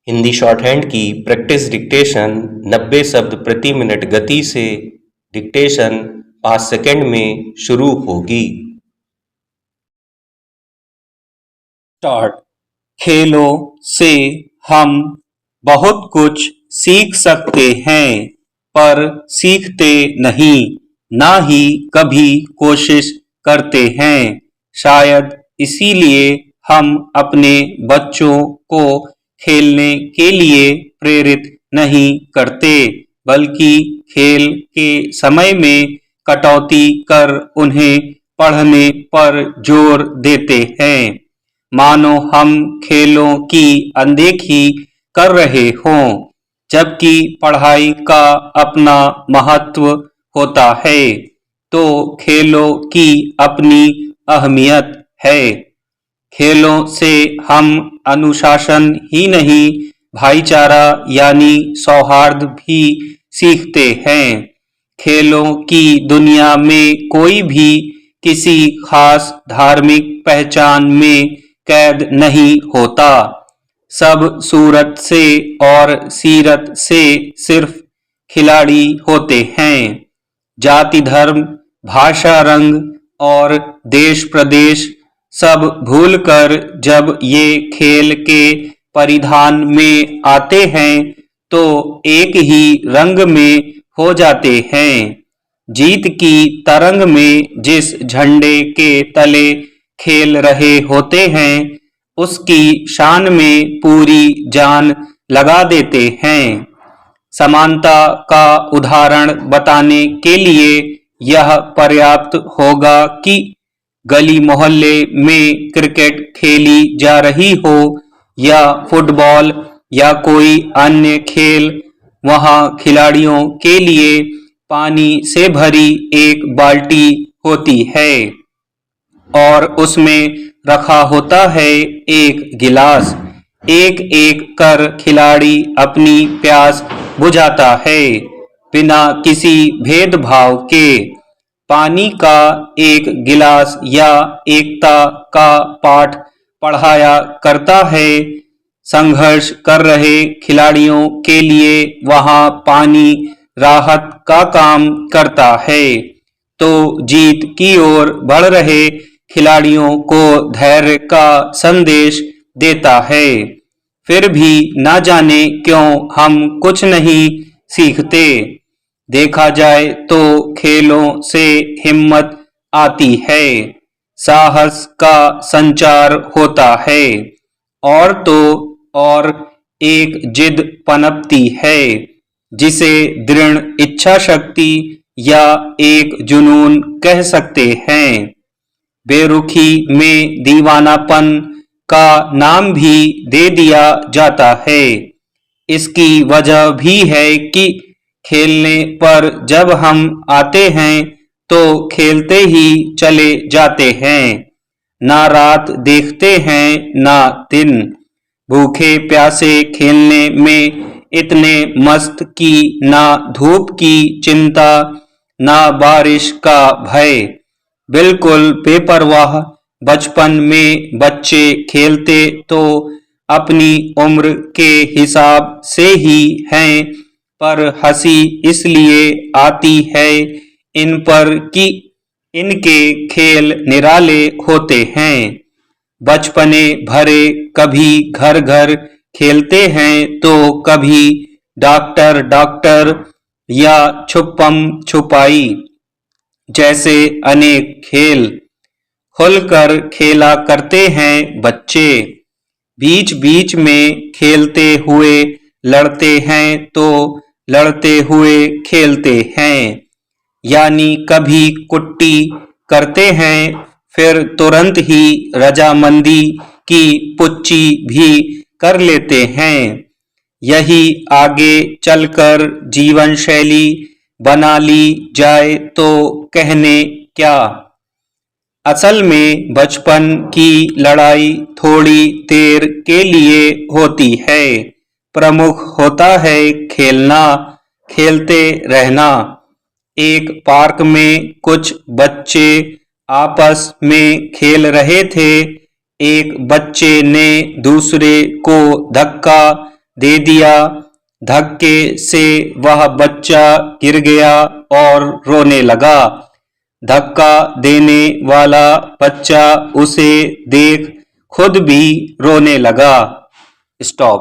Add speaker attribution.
Speaker 1: Hindi short hand की practice dictation 90 शब्द प्रति मिनट गति से डिक्टेशन 5 सेकंड में शुरू होगी।
Speaker 2: स्टार्ट। खेलों से हम बहुत कुछ सीख सकते हैं, पर सीखते नहीं, ना ही कभी कोशिश करते हैं। शायद इसीलिए हम अपने बच्चों को खेलने के लिए प्रेरित नहीं करते, बल्कि खेल के समय में कटौती कर उन्हें पढ़ने पर जोर देते हैं, मानो हम खेलों की अनदेखी कर रहे हों, जबकि पढ़ाई का अपना महत्व होता है, तो खेलों की अपनी अहमियत है। खेलों से हम अनुशासन ही नहीं, भाईचारा यानी सौहार्द भी सीखते हैं। खेलों की दुनिया में कोई भी किसी खास धार्मिक पहचान में कैद नहीं होता। सब सूरत से और सीरत से सिर्फ खिलाड़ी होते हैं। जाति, धर्म, भाषा, रंग और देश प्रदेश सब भूलकर जब ये खेल के परिधान में आते हैं तो एक ही रंग में हो जाते हैं। जीत की तरंग में जिस झंडे के तले खेल रहे होते हैं, उसकी शान में पूरी जान लगा देते हैं। समानता का उदाहरण बताने के लिए यह पर्याप्त होगा कि गली मोहल्ले में क्रिकेट खेली जा रही हो या फुटबॉल या कोई अन्य खेल, वहां खिलाड़ियों के लिए पानी से भरी एक बाल्टी होती है और उसमें रखा होता है एक गिलास। एक एक कर खिलाड़ी अपनी प्यास बुझाता है, बिना किसी भेदभाव के। पानी का एक गिलास या एकता का पाठ पढ़ाया करता है। संघर्ष कर रहे खिलाड़ियों के लिए वहां पानी राहत का काम करता है, तो जीत की ओर बढ़ रहे खिलाड़ियों को धैर्य का संदेश देता है। फिर भी न जाने क्यों हम कुछ नहीं सीखते। देखा जाए तो खेलों से हिम्मत आती है, साहस का संचार होता है, और तो और एक जिद पनपती है, जिसे दृढ़ इच्छा शक्ति या एक जुनून कह सकते हैं। बेरुखी में दीवानापन का नाम भी दे दिया जाता है। इसकी वजह भी है कि खेलने पर जब हम आते हैं तो खेलते ही चले जाते हैं, ना रात देखते हैं ना दिन। भूखे प्यासे खेलने में इतने मस्त कि ना धूप की चिंता, ना बारिश का भय, बिल्कुल बेपरवाह। बचपन में बच्चे खेलते तो अपनी उम्र के हिसाब से ही हैं, पर हंसी इसलिए आती है इन पर कि इनके खेल निराले होते हैं। बचपने भरे कभी घर घर खेलते हैं तो कभी डॉक्टर डॉक्टर या छुपम छुपाई जैसे अनेक खेल खुलकर खेला करते हैं बच्चे। बीच बीच में खेलते हुए लड़ते हैं तो लड़ते हुए खेलते हैं, यानी कभी कुट्टी करते हैं, फिर तुरंत ही रजामंदी की पुच्ची भी कर लेते हैं। यही आगे चलकर जीवन शैली बना ली जाए तो कहने क्या। असल में बचपन की लड़ाई थोड़ी देर के लिए होती है, प्रमुख होता है खेलना, खेलते रहना। एक पार्क में कुछ बच्चे आपस में खेल रहे थे। एक बच्चे ने दूसरे को धक्का दे दिया। धक्के से वह बच्चा गिर गया और रोने लगा। धक्का देने वाला बच्चा उसे देख खुद भी रोने लगा। स्टॉप।